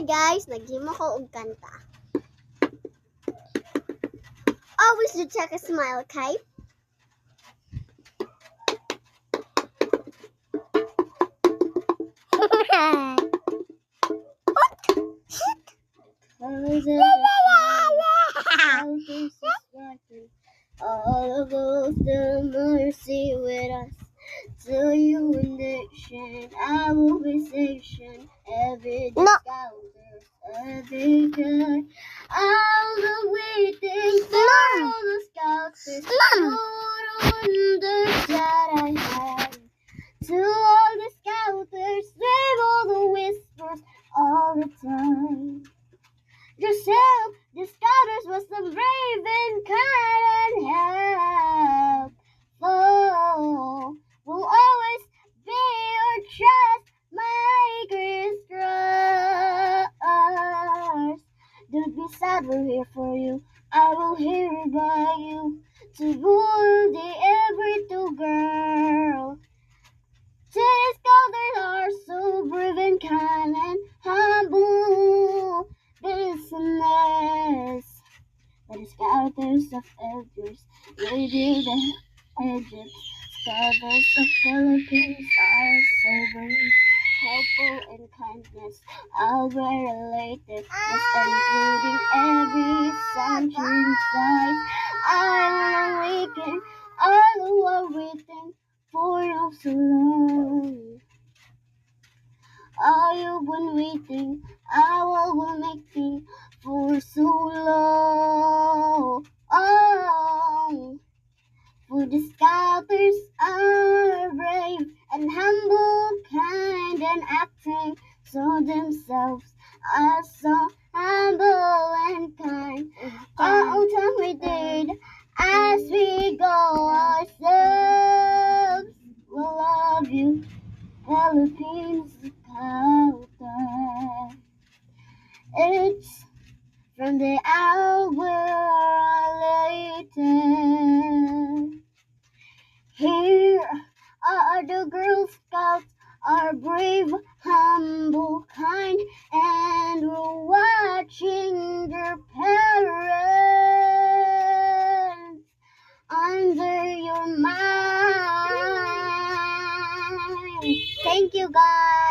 Guys, naghimo ko og kanta. Always do check a smile, okay? All of those the mercy with us. To you in nation, I will be station. Every discounter, every good. All the waiting for all the scouters. Wonders that I had. To all the scouters, save all the whispers all the time. Yourself, the scouters was the brave and kind and helpful. Will always be your trust, my greatest trust. Don't be sad, we're here for you. I will hear by you. To rule the every two girl. The scouters are so brave and kind and humble. Business. The scouters of elders, lady the Egypt, scouters of Philippines are so brave, helpful in kindness. All were related, was including every sunshine size. Island awaken, all who are waiting for you so long. All you've been waiting, I will making for so long. Oh, for the scouters are brave and humble, kind and acting so themselves are so humble and kind. All time we did as we go ourselves. We'll love you, Philippines scouter. It's from the hour later. Here are the Girl Scouts, are brave, humble, kind, and we're watching their parents under your mind. Thank you, guys.